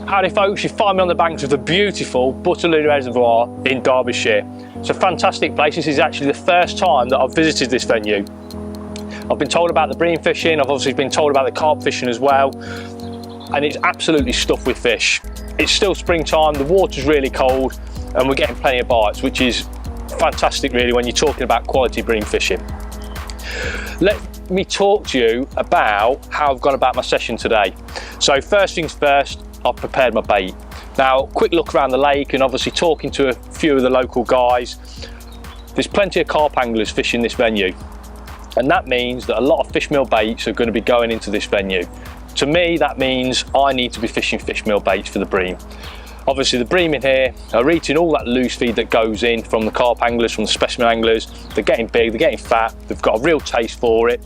Howdy folks, you find me on the banks of the beautiful Butterley Reservoir in Derbyshire. It's a fantastic place. This is actually the first time that I've visited this venue. I've been told about the bream fishing, I've obviously been told about the carp fishing as well, and it's absolutely stuffed with fish. It's still springtime, the water's really cold, and we're getting plenty of bites, which is fantastic really when you're talking about quality bream fishing. Let me talk to you about how I've gone about my session today. So first things first, I've prepared my bait. Now, quick look around the lake and obviously talking to a few of the local guys. There's plenty of carp anglers fishing this venue. And that means that a lot of fish meal baits are going to be going into this venue. To me, that means I need to be fishing fish meal baits for the bream. Obviously the bream in here are eating all that loose feed that goes in from the carp anglers, from the specimen anglers. They're getting big, they're getting fat, they've got a real taste for it.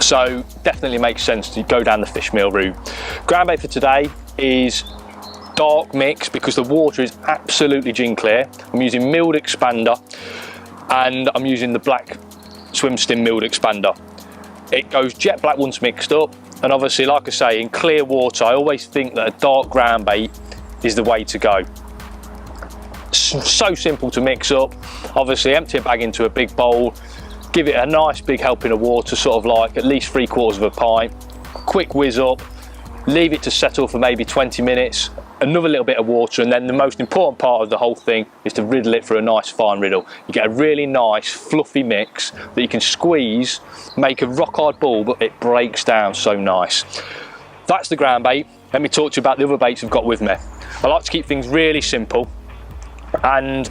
So definitely makes sense to go down the fish meal route. Ground bait for today is dark mix because the water is absolutely gin clear. I'm using milled expander and I'm using the black swim stim milled expander. It goes jet black once mixed up, and obviously like I say, in clear water I always think that a dark ground bait is the way to go. So simple to mix up. Obviously empty a bag into a big bowl, give it a nice big helping of water, sort of like at least 3/4 of a pint, quick whiz up, leave it to settle for maybe 20 minutes, another little bit of water, and then the most important part of the whole thing is to riddle it for a nice fine riddle. You get a really nice fluffy mix that you can squeeze, make a rock hard ball, but it breaks down so nice. That's the ground bait. Let me talk to you about the other baits I've got with me. I like to keep things really simple, and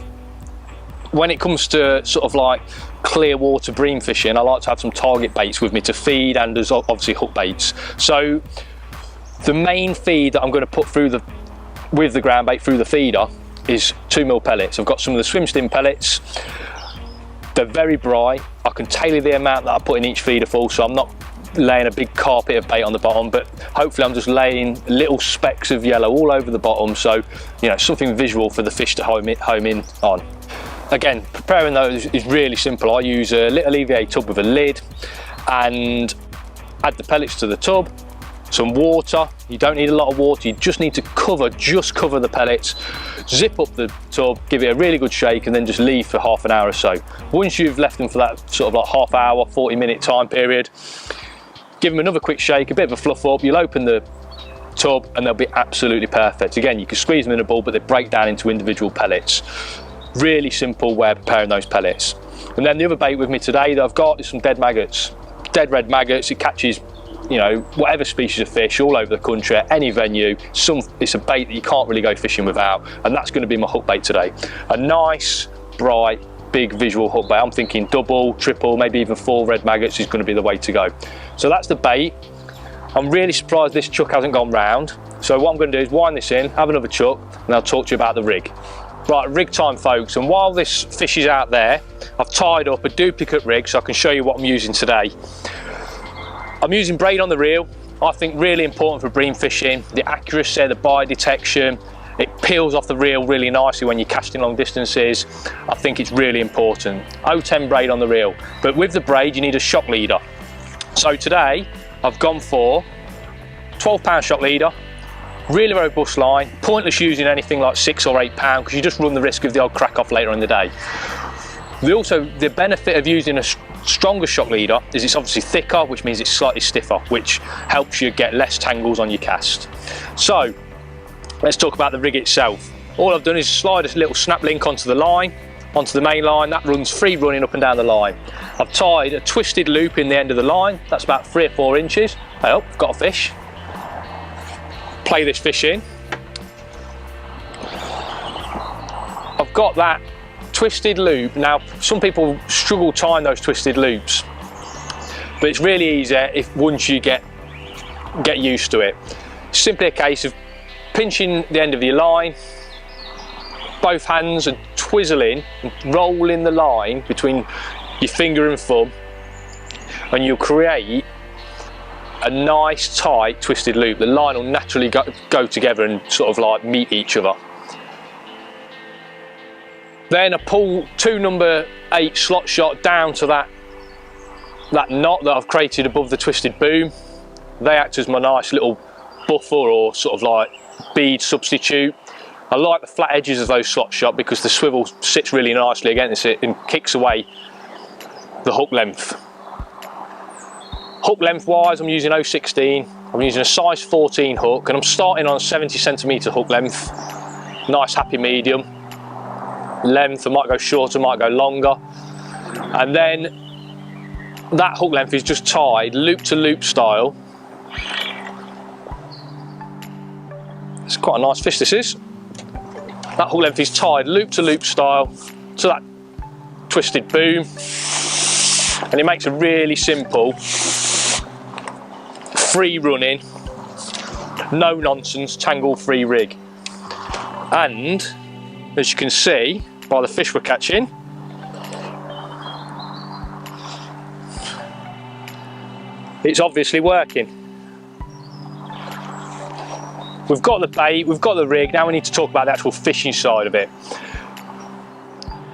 when it comes to sort of like clear water bream fishing, I like to have some target baits with me to feed, and there's obviously hook baits. So the main feed that I'm going to put through with the ground bait through the feeder is 2mm pellets. I've got some of the swim stim pellets. They're very bright. I can tailor the amount that I put in each feeder full, so I'm not laying a big carpet of bait on the bottom, but hopefully I'm just laying little specks of yellow all over the bottom, so you know, something visual for the fish to home in on. Again, preparing those is really simple. I use a little EVA tub with a lid and add the pellets to the tub, some water. You don't need a lot of water, you just need to cover the pellets, zip up the tub, give it a really good shake, and then just leave for half an hour or so. Once you've left them for that sort of like half hour, 40-minute time period, give them another quick shake, a bit of a fluff up, you'll open the tub and they'll be absolutely perfect. Again, you can squeeze them in a ball, but they break down into individual pellets. Really simple way of preparing those pellets. And then the other bait with me today that I've got is some dead maggots. Dead red maggots. It catches, you know, whatever species of fish all over the country, at any venue. It's a bait that you can't really go fishing without, and that's going to be my hook bait today. A nice, bright, big visual hook bait. I'm thinking double, triple, maybe even 4 red maggots is going to be the way to go. So that's the bait. I'm really surprised this chuck hasn't gone round. So what I'm going to do is wind this in, have another chuck, and I'll talk to you about the rig. Right, rig time folks, and while this fish is out there, I've tied up a duplicate rig so I can show you what I'm using today. I'm using braid on the reel. I think really important for bream fishing, the accuracy, the bite detection. It peels off the reel really nicely when you're casting long distances. I think it's really important. 010 braid on the reel, but with the braid you need a shock leader. So today I've gone for 12-pound shock leader, really robust line, pointless using anything like 6 or 8 pound because you just run the risk of the old crack off later in the day. The benefit of using a stronger shock leader is it's obviously thicker, which means it's slightly stiffer, which helps you get less tangles on your cast. So let's talk about the rig itself. All I've done is slide a little snap link onto the line, onto the main line. That runs free running up and down the line. I've tied a twisted loop in the end of the line. That's about 3 or 4 inches. Oh, I've got a fish. Play this fish in. I've got that twisted loop. Now, some people struggle tying those twisted loops, but it's really easy if once you get used to it. It's simply a case of pinching the end of your line, both hands, and twizzling and rolling the line between your finger and thumb, and you'll create a nice tight twisted loop. The line will naturally go together and sort of like meet each other. Then I pull 2 number 8 slot shot down to that knot that I've created above the twisted boom. They act as my nice little buffer or sort of like bead substitute. I like the flat edges of those slot shot because the swivel sits really nicely against it and kicks away the hook length. Hook length wise, I'm using 0.16. I'm using a size 14 hook and I'm starting on 70cm hook length. Nice happy medium. Length, I might go shorter, might go longer. And then that hook length is just tied loop to loop style. It's quite a nice fish this is. That hook length is tied loop to loop style to that twisted boom. And it makes a really simple, free running, no nonsense, tangle free rig. And as you can see by the fish we're catching, it's obviously working. We've got the bait, we've got the rig, now we need to talk about the actual fishing side of it.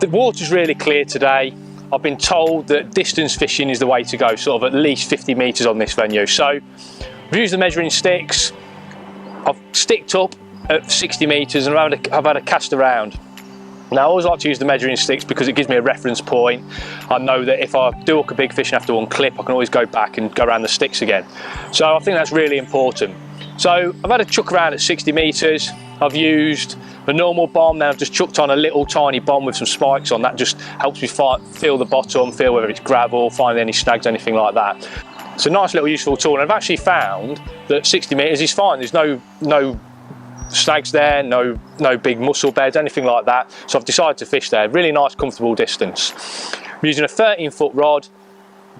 The water's really clear today. I've been told that distance fishing is the way to go, sort of at least 50 metres on this venue. So I've used the measuring sticks, I've sticked up at 60 metres and I've had a cast around. Now I always like to use the measuring sticks because it gives me a reference point. I know that if I do hook a big fish and have to unclip, I can always go back and go around the sticks again. So I think that's really important. So I've had a chuck around at 60 metres. I've used a normal bomb, now I've just chucked on a little tiny bomb with some spikes on. That just helps me feel the bottom, feel whether it's gravel, find any snags, anything like that. It's a nice little useful tool, and I've actually found that 60 metres is fine. There's no snags there, no big mussel beds, anything like that. So I've decided to fish there. Really nice, comfortable distance. I'm using a 13-foot rod,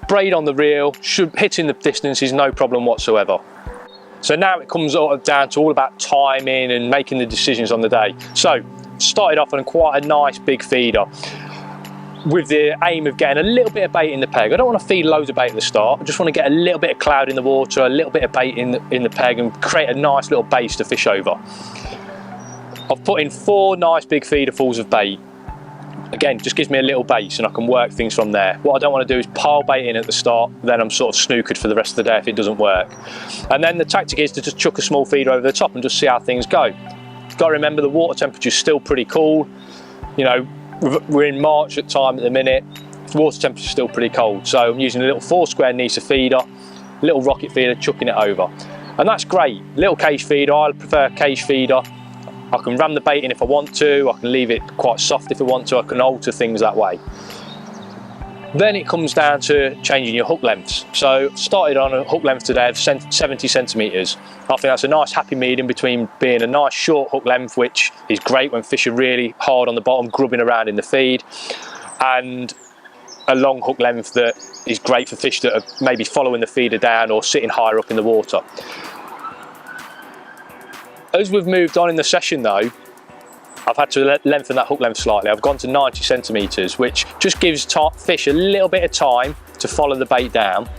braid on the reel, hitting the distance is no problem whatsoever. So now it comes down to all about timing and making the decisions on the day. So started off on quite a nice big feeder with the aim of getting a little bit of bait in the peg. I don't want to feed loads of bait at the start. I just want to get a little bit of cloud in the water, a little bit of bait in the peg and create a nice little base to fish over. I've put in 4 nice big feederfuls of bait. Again, just gives me a little base and I can work things from there. What I don't want to do is pile bait in at the start, then I'm sort of snookered for the rest of the day if it doesn't work. And then the tactic is to just chuck a small feeder over the top and just see how things go. You've got to remember the water temperature is still pretty cool. You know, we're in March at time at the minute. The water temperature is still pretty cold. So I'm using a little 4 square Nisa feeder, little rocket feeder, chucking it over. And that's great. Little cage feeder, I prefer cage feeder. I can ram the bait in if I want to, I can leave it quite soft if I want to, I can alter things that way. Then it comes down to changing your hook lengths. So started on a hook length today of 70 centimetres. I think that's a nice happy medium between being a nice short hook length, which is great when fish are really hard on the bottom, grubbing around in the feed, and a long hook length that is great for fish that are maybe following the feeder down or sitting higher up in the water. As we've moved on in the session though, I've had to lengthen that hook length slightly. I've gone to 90 centimetres, which just gives fish a little bit of time to follow the bait down.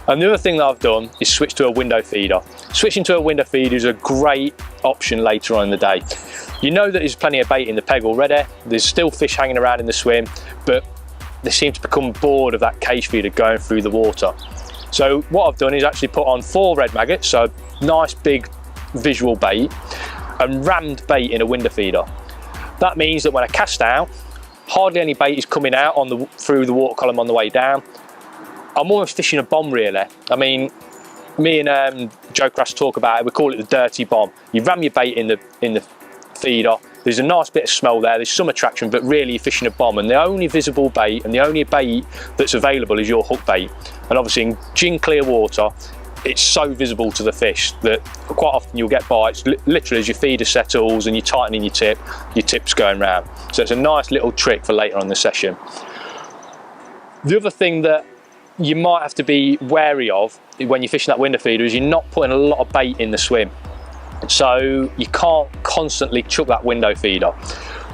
And the other thing that I've done is switch to a window feeder. Switching to a window feeder is a great option later on in the day. You know that there's plenty of bait in the peg already, there's still fish hanging around in the swim, but they seem to become bored of that cage feeder going through the water. So what I've done is actually put on 4 red maggots, so nice big visual bait, and rammed bait in a window feeder. That means that when I cast out, hardly any bait is coming out through the water column on the way down. I'm almost fishing a bomb really. I mean, me and Joe Crash talk about it, we call it the dirty bomb. You ram your bait in the feeder, there's a nice bit of smell there, there's some attraction, but really you're fishing a bomb, and the only visible bait and the only bait that's available is your hook bait. And obviously in gin clear water, it's so visible to the fish that quite often you'll get bites literally as your feeder settles and you're tightening your tip's going round. So it's a nice little trick for later on in the session. The other thing that you might have to be wary of when you're fishing that window feeder is you're not putting a lot of bait in the swim. So you can't constantly chuck that window feeder.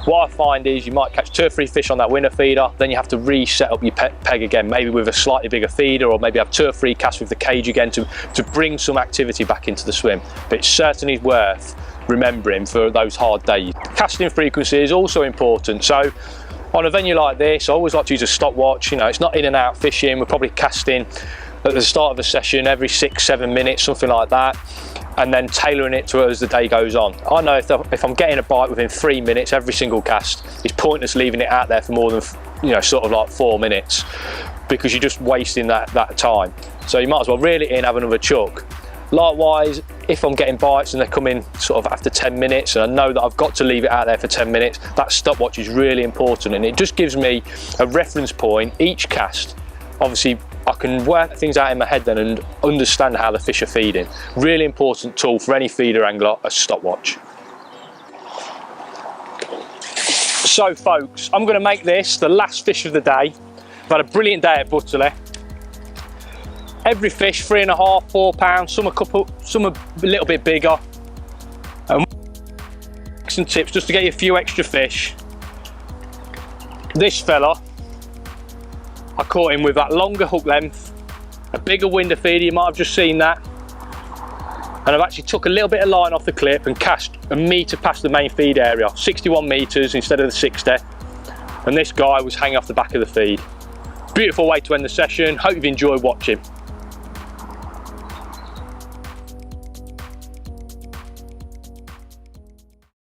What I find is you might catch 2 or 3 fish on that window feeder, then you have to reset up your peg again, maybe with a slightly bigger feeder, or maybe have 2 or 3 casts with the cage again to bring some activity back into the swim. But it's certainly worth remembering for those hard days. Casting frequency is also important. So on a venue like this, I always like to use a stopwatch. You know, it's not in and out fishing, we're probably casting at the start of a session every 6-7 minutes, something like that, and then tailoring it to as the day goes on. I know if I'm getting a bite within 3 minutes every single cast, it's pointless leaving it out there for more than, you know, sort of like 4 minutes, because you're just wasting that time. So you might as well reel it in, have another chuck. Likewise, if I'm getting bites and they're coming sort of after 10 minutes and I know that I've got to leave it out there for 10 minutes, that stopwatch is really important, and it just gives me a reference point each cast. Obviously, I can work things out in my head then and understand how the fish are feeding. Really important tool for any feeder angler, a stopwatch. So folks, I'm going to make this the last fish of the day. I've had a brilliant day at Butterley. Every fish, 3.5, 4 pounds, some a little bit bigger. And some tips just to get you a few extra fish. This fella, I caught him with that longer hook length, a bigger window feeder, you might have just seen that. And I've actually took a little bit of line off the clip and cast a metre past the main feed area, 61 metres instead of the 60. And this guy was hanging off the back of the feed. Beautiful way to end the session. Hope you've enjoyed watching.